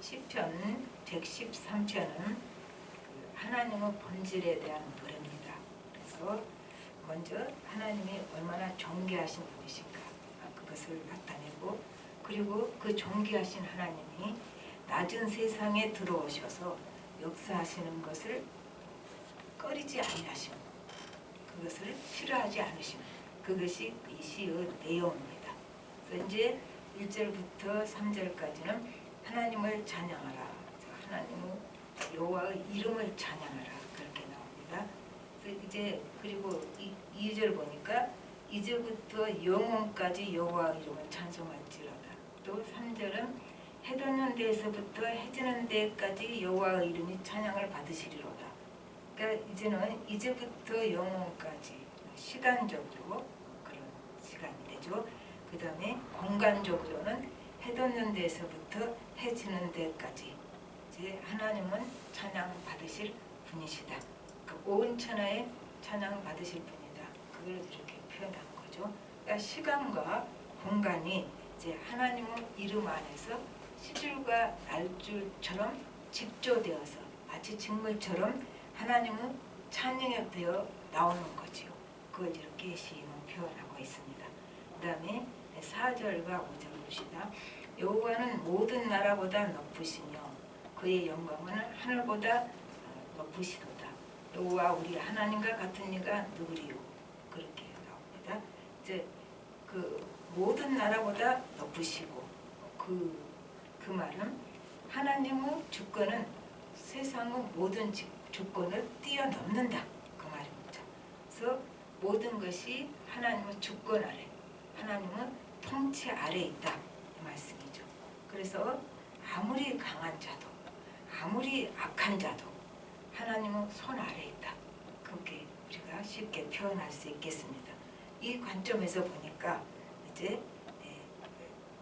시편 113편은 하나님의 본질에 대한 노래입니다. 그래서 먼저 하나님이 얼마나 존귀하신 분이신가 그것을 나타내고, 그리고 그 존귀하신 하나님이 낮은 세상에 들어오셔서 역사하시는 것을 꺼리지 아니하시고 그것을 싫어하지 않으시는, 그것이 이 시의 내용입니다. 그래서 이제 1절부터 3절까지는 하나님을 찬양하라, 하나님의 여호와의 이름을 찬양하라 그렇게 나옵니다. 그래서 이제 그리고 2절 보니까 2절부터 영원까지 여호와 이름을 찬송할지로다. 또 3절은 해 돋는 데에서부터 해 지는 데까지 여호와의 이름이 찬양을 받으시리로다. 그러니까 이제는 이제부터 영원까지 시간적으로 그런 시간이 되죠. 그 다음에 공간적으로는 해 돋는 데에서부터 해 지는 데까지 이제 하나님은 찬양 받으실 분이시다. 그 온 천하에 찬양 받으실 분이다. 그걸 이렇게 표현한 거죠. 그러니까 시간과 공간이 이제 하나님의 이름 안에서 시줄과 날줄처럼 집조되어서 마치 직물처럼 하나님은 찬양이 되어 나오는 거지요. 그걸 이렇게 시인은 표현하고 있습니다. 그 다음에 4절과 5절 봅시다. 여호와는 모든 나라보다 높으시며 그의 영광은 하늘보다 높으시도다. 여호와 우리 하나님과 같은 이가 누구리요? 그렇게 나옵니다. 이제 그 모든 나라보다 높으시고 그 말은 하나님의 주권은 세상의 모든 주권을 뛰어넘는다 그 말입니다. 그래서 모든 것이 하나님의 주권 아래, 하나님의 통치 아래 있다 이 말씀이죠. 그래서 아무리 강한 자도 아무리 악한 자도 하나님의 손 아래 있다. 그렇게 우리가 쉽게 표현할 수 있겠습니다. 이 관점에서 보니까 이제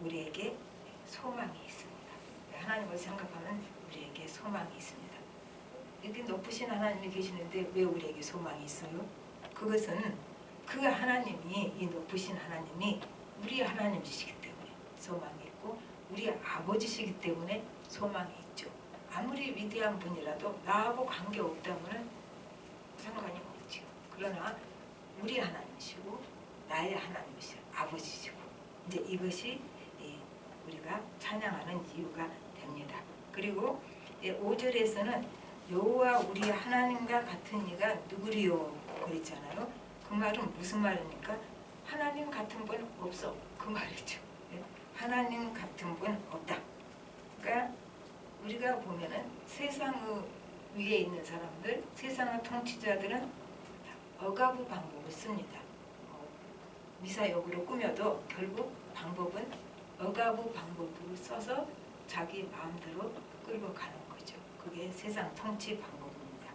우리에게 소망이 있습니다. 하나님을 생각하면 우리에게 소망이 있습니다. 이렇게 높으신 하나님이 계시는데 왜 우리에게 소망이 있어요? 그것은 그 하나님이, 이 높으신 하나님이 우리 하나님이시기 때문에 소망이 있고 우리 아버지시기 때문에 소망이 있죠. 아무리 위대한 분이라도 나하고 관계없다면 상관이 없죠. 그러나 우리 하나님이시고 나의 하나님이시고 아버지시고 이제 이것이 우리가 찬양하는 이유가 됩니다. 그리고 5절에서는 여호와 우리 하나님과 같은 이가 누구리요 그랬잖아요. 그 말은 무슨 말입니까? 하나님 같은 분 없어 그 말이죠. 하나님 같은 분 없다. 그러니까 우리가 보면은 세상 위에 있는 사람들, 세상의 통치자들은 억압의 방법을 씁니다. 미사역으로 꾸며도 결국 방법은 억압의 방법을 써서 자기 마음대로 끌고 가는 거죠. 그게 세상 통치 방법입니다.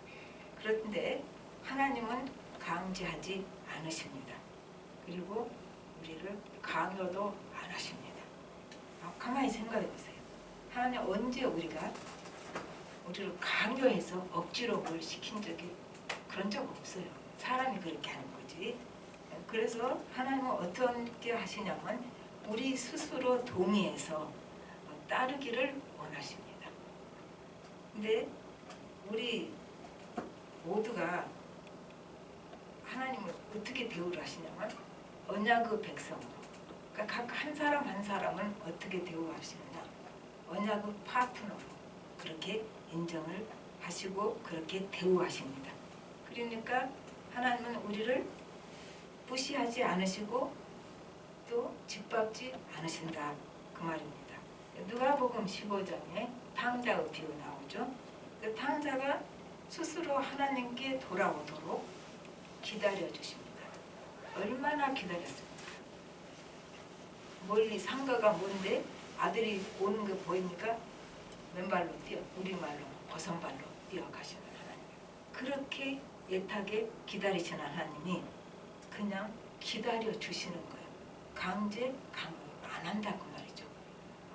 그런데 하나님은 강제하지 않으십니다. 그리고 우리를 강요도 안 하십니다. 가만히 생각해 보세요. 하나님 언제 우리를 강요해서 억지로 뭘 시킨 적이 그런 적 없어요. 사람이 그렇게 하는 거지. 그래서 하나님은 어떻게 하시냐면 우리 스스로 동의해서 따르기를 원하십니다. 근데 우리 모두가 하나님을 어떻게 대우를 하시냐면 언약의 백성으로, 그러니까 각 한 사람 한 사람은 어떻게 대우하시느냐, 언약의 파트너로 그렇게 인정을 하시고 그렇게 대우하십니다. 그러니까 하나님은 우리를 무시하지 않으시고 또 짓밟지 않으신다 그 말입니다. 누가복음 15장에 탕자의 비유 나오죠. 그 탕자가 스스로 하나님께 돌아오도록 기다려 주십니다. 얼마나 기다렸습니까? 멀리 상가가 뭔데 아들이 오는 거 보이니까 맨발로 우리말로 버선발로 뛰어가시는 하나님. 그렇게 애타게 기다리시는 하나님이 그냥 기다려 주시는 거예요. 강제 강요 안 한다고 말이죠.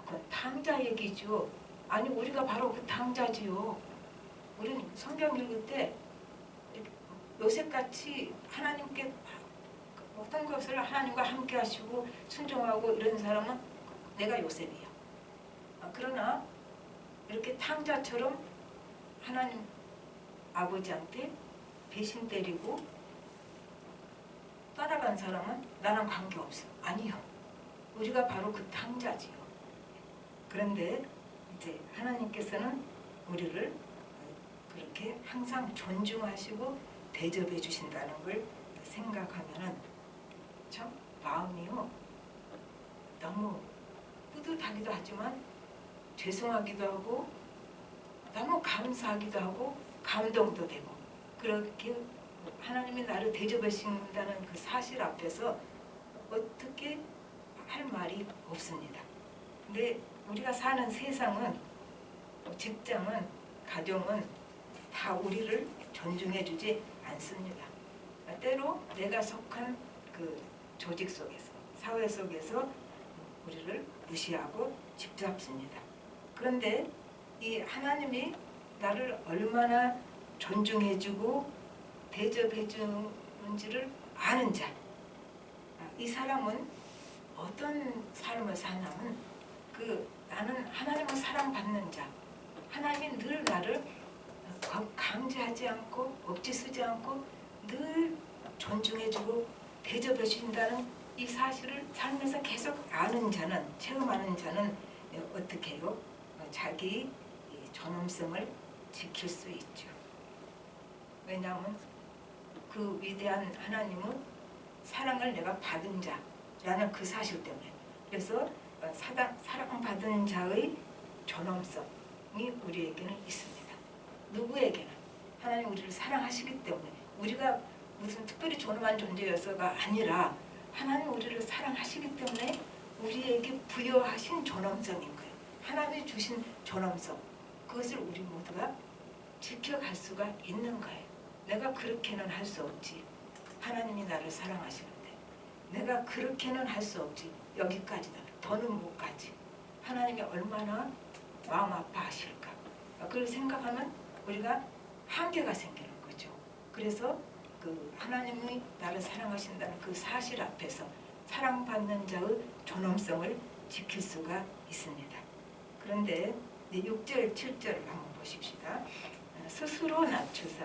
그건 탕자 얘기죠. 아니 우리가 바로 그 탕자지요. 우리는 성경 읽을 때 요셉같이 하나님께 어떤 것을 하나님과 함께 하시고 순종하고 이런 사람은 내가 요셉이야. 그러나 이렇게 탕자처럼 하나님 아버지한테 배신 때리고 떠나간 사람은 나랑 관계없어. 아니요. 우리가 바로 그 탕자지요. 그런데 이제 하나님께서는 우리를 그렇게 항상 존중하시고 대접해 주신다는 걸 생각하면은 참 마음이요 너무 뿌듯하기도 하지만 죄송하기도 하고 너무 감사하기도 하고 감동도 되고 그렇게 하나님이 나를 대접해 주신다는 그 사실 앞에서 어떻게 할 말이 없습니다. 근데 우리가 사는 세상은 직장은 가정은 다 우리를 존중해 주지 않습니다. 때로 내가 속한 그 조직 속에서 사회 속에서 우리를 무시하고 짓밟습니다. 그런데 이 하나님이 나를 얼마나 존중해 주고 대접해 주는지를 아는 자, 이 사람은 어떤 삶을 사냐면 나는 하나님을 사랑받는 자, 하나님이 늘 나를 강제하지 않고 억지 쓰지 않고 늘 존중해주고 대접해 주신다는 이 사실을 삶에서 계속 아는 자는, 체험하는 자는 어떻게 해요? 자기 존엄성을 지킬 수 있죠. 왜냐하면 그 위대한 하나님은 사랑을 내가 받은 자라는 그 사실 때문에. 그래서 사랑받은 자의 존엄성이 우리에게는 있습니다. 누구에게나 하나님 우리를 사랑하시기 때문에 우리가 무슨 특별히 존엄한 존재여서가 아니라 하나님 우리를 사랑하시기 때문에 우리에게 부여하신 존엄성인 거예요. 하나님이 주신 존엄성, 그것을 우리 모두가 지켜갈 수가 있는 거예요. 내가 그렇게는 할 수 없지. 하나님이 나를 사랑하시는데 내가 그렇게는 할 수 없지. 여기까지다. 더는 못 가지. 하나님이 얼마나 마음 아파하실까. 그걸 생각하면 우리가 한계가 생기는 거죠. 그래서 그 하나님이 나를 사랑하신다는 그 사실 앞에서 사랑받는 자의 존엄성을 지킬 수가 있습니다. 그런데 6절, 7절을 한번 보십시다. 스스로 낮추사,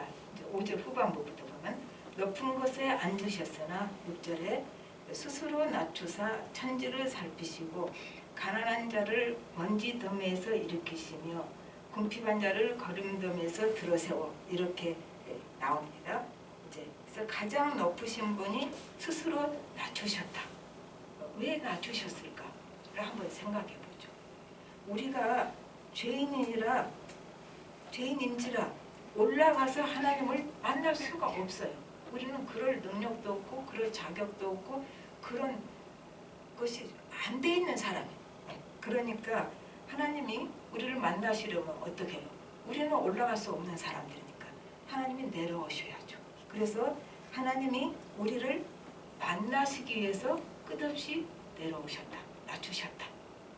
5절 후반부부터 보면 높은 곳에 앉으셨으나 6절에 스스로 낮추사 천지를 살피시고 가난한 자를 먼지 더미에서 일으키시며 궁핍한 자를 거름더미에서 들어세워 이렇게 나옵니다. 그래서 가장 높으신 분이 스스로 낮추셨다. 왜 낮추셨을까를 한번 생각해 보죠. 우리가 죄인인지라 올라가서 하나님을 만날 수가 없어요. 우리는 그럴 능력도 없고 그럴 자격도 없고 그런 것이 안 돼 있는 사람이에요. 그러니까 하나님이 우리를 만나시려면 어떻게 해요? 우리는 올라갈 수 없는 사람들이니까 하나님이 내려오셔야죠. 그래서 하나님이 우리를 만나시기 위해서 끝없이 내려오셨다. 낮추셨다.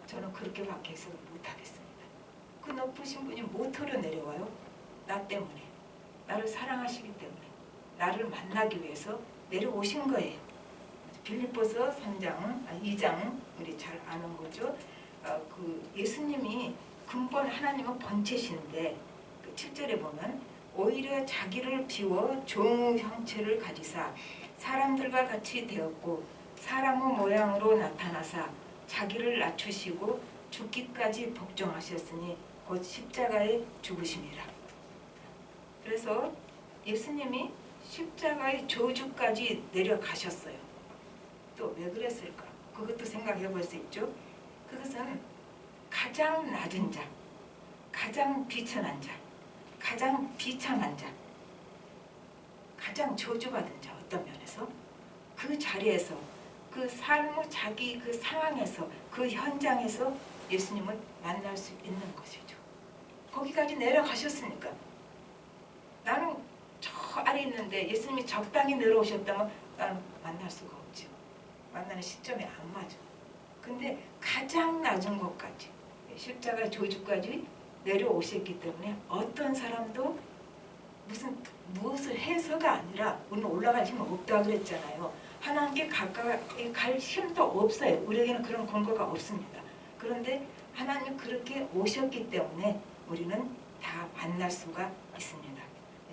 저는 그렇게밖에 해서 못하겠습니다. 그 높으신 분이 뭐터로 내려와요? 나 때문에. 나를 사랑하시기 때문에. 나를 만나기 위해서 내려오신 거예요. 빌립보서 2장 우리 잘 아는 거죠. 그 예수님이 근본 하나님은 본체신데 그 7절에 보면 오히려 자기를 비워 종의 형체를 가지사 사람들과 같이 되었고 사람의 모양으로 나타나사 자기를 낮추시고 죽기까지 복종하셨으니 곧 십자가에 죽으심이라. 그래서 예수님이 십자가의 저주까지 내려가셨어요. 또 왜 그랬을까? 그것도 생각해 볼 수 있죠. 그것은 가장 낮은 자, 가장 비천한 자, 가장 비참한 자, 가장 저주받은 자, 어떤 면에서 그 자리에서 그 삶의 자기 그 상황에서 그 현장에서 예수님을 만날 수 있는 것이죠. 거기까지 내려가셨으니까. 나는 저 아래 있는데 예수님이 적당히 내려오셨다면 나는 만날 수가 없죠. 만나는 시점이 안 맞아. 근데 가장 낮은 곳까지 십자가 저주까지 내려오셨기 때문에 어떤 사람도 무엇을 해서가 아니라 우리는 올라갈 힘은 없다 그랬잖아요. 하나님께 가까이 갈 힘도 없어요. 우리에게는 그런 근거가 없습니다. 그런데 하나님이 그렇게 오셨기 때문에 우리는 다 만날 수가 있습니다.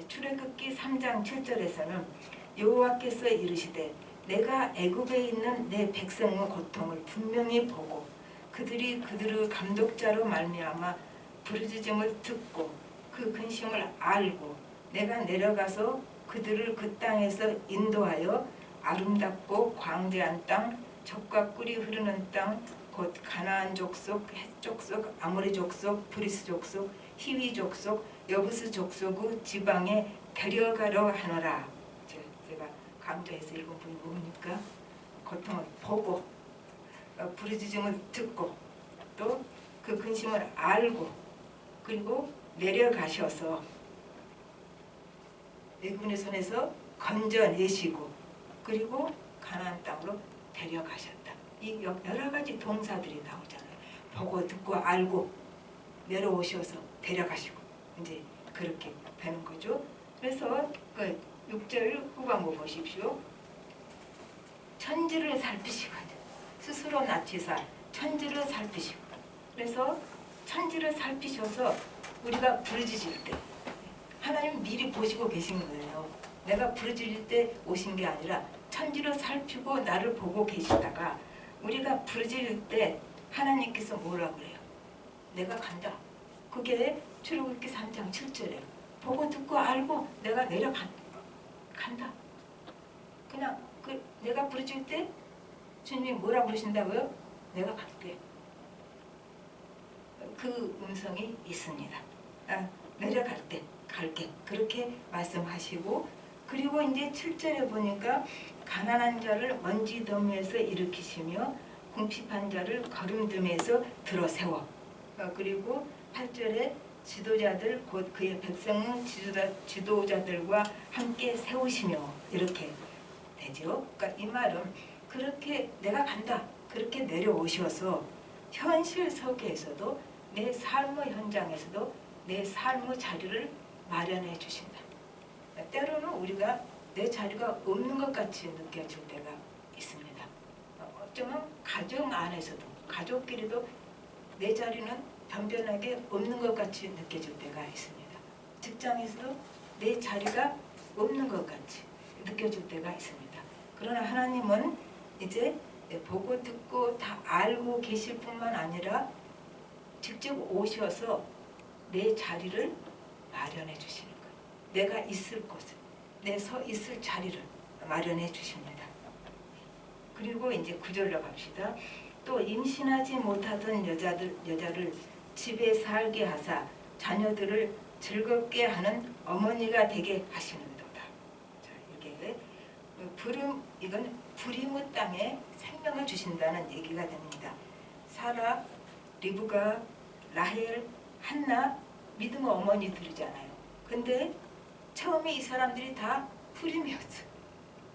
출애굽기 3장 7절에서는 여호와께서 이르시되 내가 애굽에 있는 내 백성의 고통을 분명히 보고 그들이 그들의 감독자로 말미암아 부르짖음을 듣고 그 근심을 알고 내가 내려가서 그들을 그 땅에서 인도하여 아름답고 광대한 땅, 젖과 꿀이 흐르는 땅, 곧 가나안 족속, 헷 족속, 아모리 족속, 브리스 족속, 히위 족속, 여부스 족속의 지방에 데려가려 하노라. 제가 강조해서 읽은 부분이 뭡니까? 고통을 보고 부르짖음을 듣고 또 그 근심을 알고 그리고 내려가셔서 애굽의 손에서 건져내시고 그리고 가나안 땅으로 데려가셨다. 이 여러 가지 동사들이 나오잖아요. 보고 듣고 알고 내려오셔서 데려가시고 이제 그렇게 되는 거죠. 그래서 그 6절 후반부 보십시오. 천지를 살피시거든. 스스로 낮추사 천지를 살피시고 그래서 천지를 살피셔서 우리가 부르짖을 때 하나님 미리 보시고 계신 거예요. 내가 부르짖을 때 오신 게 아니라 천지를 살피고 나를 보고 계시다가 우리가 부르짖을 때 하나님께서 뭐라 그래요? 내가 간다. 그게 출애굽기 3장 7절에 보고 듣고 알고 내가 간다. 그냥 내가 부르짖을 때 주님이 뭐라 부르신다고요? 내가 갈게. 그 음성이 있습니다. 내려갈 때 갈게. 그렇게 말씀하시고 그리고 이제 7절에 보니까 가난한 자를 먼지 더미에서 일으키시며 궁핍한 자를 거름됨에서 들어세워. 그리고 8절에 지도자들 곧 그의 백성은 지도자들과 함께 세우시며 이렇게 되죠. 그러니까 이 말은 그렇게 내가 간다. 그렇게 내려오셔서 현실 세계에서도 내 삶의 현장에서도 내 삶의 자리를 마련해 주신다. 때로는 우리가 내 자리가 없는 것 같이 느껴질 때가 있습니다. 어쩌면 가정 안에서도 가족끼리도 내 자리는 변변하게 없는 것 같이 느껴질 때가 있습니다. 직장에서도 내 자리가 없는 것 같이 느껴질 때가 있습니다. 그러나 하나님은 이제 보고 듣고 다 알고 계실 뿐만 아니라 직접 오셔서 내 자리를 마련해 주시는 거예요. 내가 있을 곳을, 내 서 있을 자리를 마련해 주십니다. 그리고 이제 9절로 갑시다. 또 임신하지 못하던 여자를 집에 살게 하사 자녀들을 즐겁게 하는 어머니가 되게 하시는도다. 자, 이게 이건 부림의 땅에 생명을 주신다는 얘기가 됩니다. 사라, 리브가, 라헬, 한나 믿음의 어머니들이잖아요. 근데 처음에 이 사람들이 다 불임이었어요.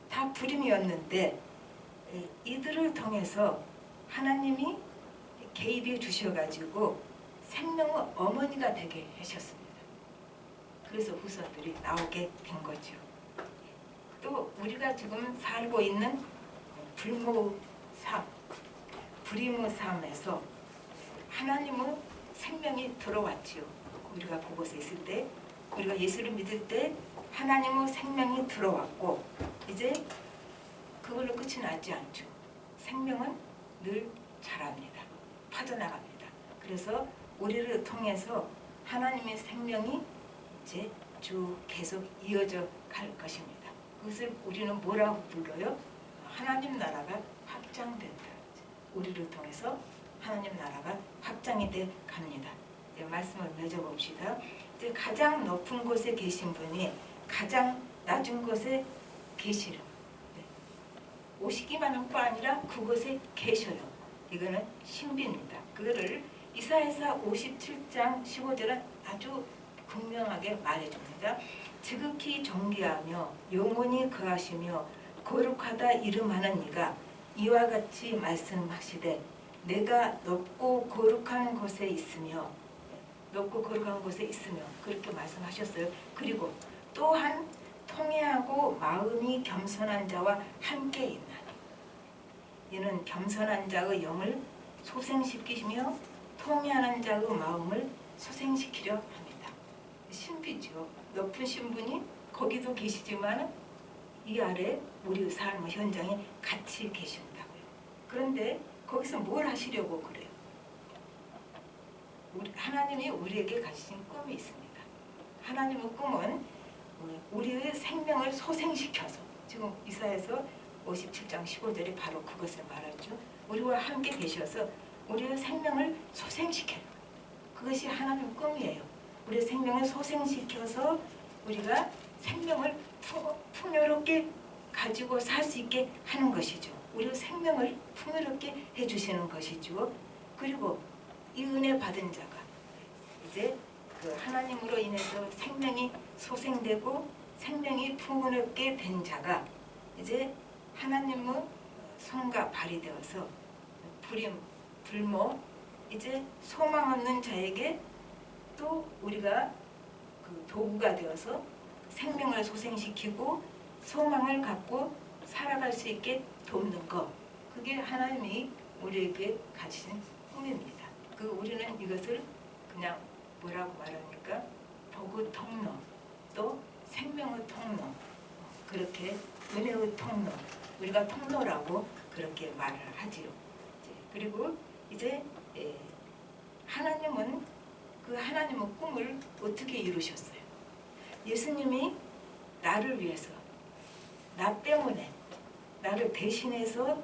다 불임이었는데 이들을 통해서 하나님이 개입해 주셔가지고 생명의 어머니가 되게 하셨습니다. 그래서 후손들이 나오게 된 거죠. 또 우리가 지금 살고 있는 불임의 삶에서 하나님의 생명이 들어왔지요. 우리가 그곳에 있을 때 우리가 예수를 믿을 때 하나님의 생명이 들어왔고 이제 그걸로 끝이 나지 않죠. 생명은 늘 자랍니다. 퍼져나갑니다. 그래서 우리를 통해서 하나님의 생명이 이제 쭉 계속 이어져 갈 것입니다. 그것을 우리는 뭐라고 불러요? 하나님 나라가 확장된다. 우리를 통해서 하나님 나라가 확장이 돼 갑니다. 이제 말씀을 맺어봅시다. 이제 가장 높은 곳에 계신 분이 가장 낮은 곳에 계시려. 오시기만 한 거 아니라 그곳에 계셔요. 이거는 신비입니다. 그거를 이사야서 57장 15절은 아주 분명하게 말해줍니다. 지극히 존귀하며 영원히 거하시며 거룩하다 이름하는 이가 이와 같이 말씀하시되 내가 높고 거룩한 곳에 있으며 그렇게 말씀하셨어요. 그리고 또한 통회하고 마음이 겸손한 자와 함께 있나니 이는 겸손한 자의 영을 소생시키시며 통회하는 자의 마음을 소생시키려 하시려 합니다. 신비죠. 높은 신분이 거기도 계시지만 이 아래 우리 삶의 현장에 같이 계신다고요. 그런데 거기서 뭘 하시려고 그래요? 하나님이 우리에게 가지신 꿈이 있습니다. 하나님의 꿈은 우리의 생명을 소생시켜서, 지금 이사야서 57장 15절에 바로 그것을 말하죠. 우리와 함께 계셔서 우리의 생명을 소생시켜요. 그것이 하나님의 꿈이에요. 우리의 생명을 소생시켜서 우리가 생명을 풍요롭게 가지고 살 수 있게 하는 것이죠. 우리의 생명을 풍요롭게 해주시는 것이죠. 그리고 이 은혜 받은 자가 이제 그 하나님으로 인해서 생명이 소생되고 생명이 풍요롭게 된 자가 이제 하나님의 손과 발이 되어서 불모 이제 소망 없는 자에게 또 우리가 그 도구가 되어서 생명을 소생시키고 소망을 갖고 살아갈 수 있게 돕는 것, 그게 하나님이 우리에게 가지신 꿈입니다. 우리는 이것을 그냥 뭐라고 말합니까? 복의 통로, 또 생명의 통로, 그렇게 은혜의 통로, 우리가 통로라고 그렇게 말을 하지요. 그리고 이제 하나님은 그 하나님의 꿈을 어떻게 이루셨어요? 예수님이 나를 위해서, 나 때문에, 나를 대신해서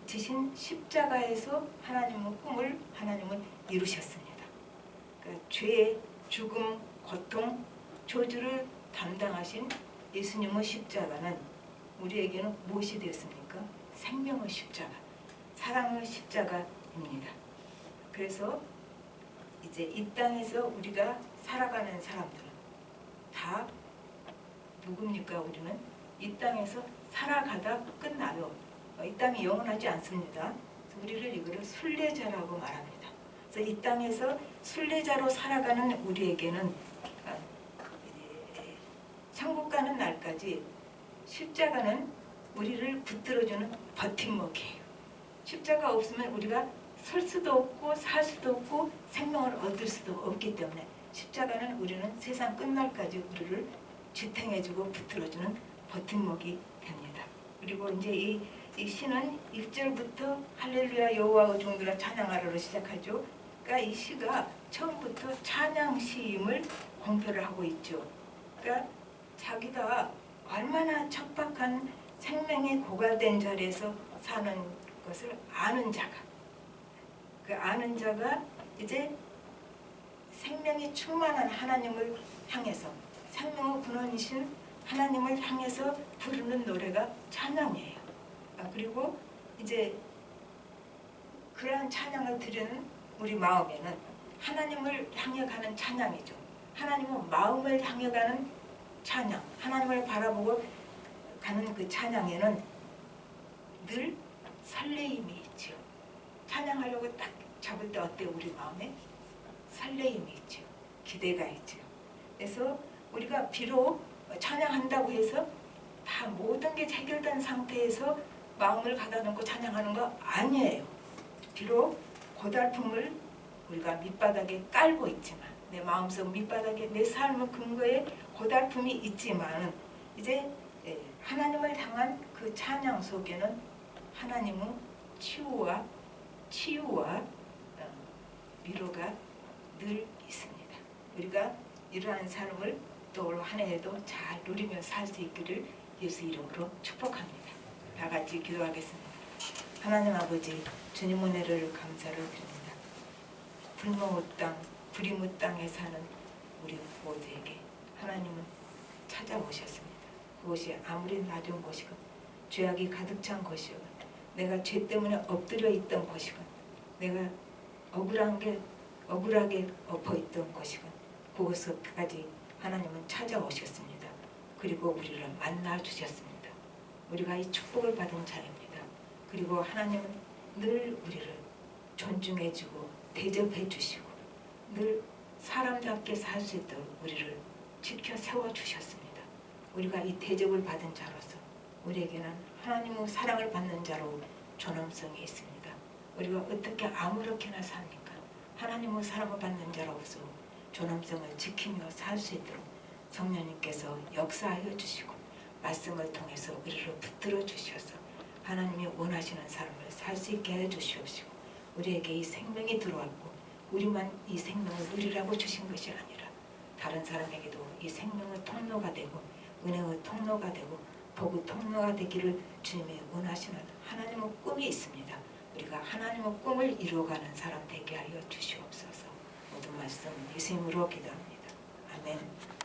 지신 십자가에서 하나님의 꿈을 하나님은 이루셨습니다. 그러니까 죄, 죽음, 고통, 저주를 담당하신 예수님의 십자가는 우리에게는 무엇이 되었습니까? 생명의 십자가, 사랑의 십자가입니다. 그래서 이제 이 땅에서 우리가 살아가는 사람들은 다 누굽니까? 우리는 이 땅에서 살아가다 끝나요. 이 땅이 영원하지 않습니다. 우리를 이거를 순례자라고 말합니다. 그래서 이 땅에서 순례자로 살아가는 우리에게는 천국 가는 날까지 십자가는 우리를 붙들어주는 버팀목이에요. 십자가 없으면 우리가 설 수도 없고 살 수도 없고 생명을 얻을 수도 없기 때문에 십자가는 우리는 세상 끝날까지 우리를 지탱해주고 붙들어주는 버팀목이 됩니다. 그리고 이제 이 시는 1절부터 할렐루야 여호와의 종들아 찬양하라로 시작하죠. 그러니까 이 시가 처음부터 찬양 시임을 공표를 하고 있죠. 그러니까 자기가 얼마나 척박한 생명이 고갈된 자리에서 사는 것을 아는 자가, 그 아는 자가 이제 생명이 충만한 하나님을 향해서, 생명의 근원이신 하나님을 향해서 부르는 노래가 찬양이에요. 그리고 이제 그러한 찬양을 드리는 우리 마음에는 하나님을 향해 가는 찬양이죠. 하나님의 마음을 향해 가는 찬양, 하나님을 바라보고 가는 그 찬양에는 늘 설레임이 있죠. 찬양하려고 딱 잡을 때 어때요? 우리 마음에 설레임이 있죠. 기대가 있죠. 그래서 우리가 비록 찬양한다고 해서 다 모든 게 해결된 상태에서 마음을 가다 놓고 찬양하는 거 아니에요. 비록 고달픔을 우리가 밑바닥에 깔고 있지만, 내 마음속 밑바닥에 내 삶의 근거에 고달픔이 있지만 이제 하나님을 향한 그 찬양 속에는 하나님의 치유와 위로가 늘 있습니다. 우리가 이러한 삶을 또 올 한 해에도 잘 누리며 살 수 있기를 예수 이름으로 축복합니다. 다 같이 기도하겠습니다. 하나님 아버지, 주님 은혜를 감사를 드립니다. 불모의 땅, 불임의 땅에 사는 우리 모두에게 하나님은 찾아오셨습니다. 그곳이 아무리 낮은 곳이건, 죄악이 가득 찬 곳이건, 내가 죄 때문에 엎드려 있던 곳이건, 내가 억울하게 엎어 있던 곳이건, 그곳까지 하나님은 찾아오셨습니다. 그리고 우리를 만나 주셨습니다. 우리가 이 축복을 받은 자입니다. 그리고 하나님은 늘 우리를 존중해주고 대접해 주시고 늘 사람답게 살 수 있도록 우리를 지켜 세워주셨습니다. 우리가 이 대접을 받은 자로서 우리에게는 하나님의 사랑을 받는 자로 존엄성이 있습니다. 우리가 어떻게 아무렇게나 삽니까? 하나님의 사랑을 받는 자로서 존엄성을 지키며 살 수 있도록 성령님께서 역사하여 주시고 말씀을 통해서 우리를 붙들어 주셔서 하나님이 원하시는 삶을 살 수 있게 해 주시옵시고 우리에게 이 생명이 들어왔고 우리만 이 생명을 누리라고 주신 것이 아니라 다른 사람에게도 이 생명의 통로가 되고 은혜의 통로가 되고 복의 통로가 되기를 주님이 원하시는 하나님의 꿈이 있습니다. 우리가 하나님의 꿈을 이루어가는 사람 되게 하여 주시옵소서. 모든 말씀 예수님으로 기도합니다. 아멘.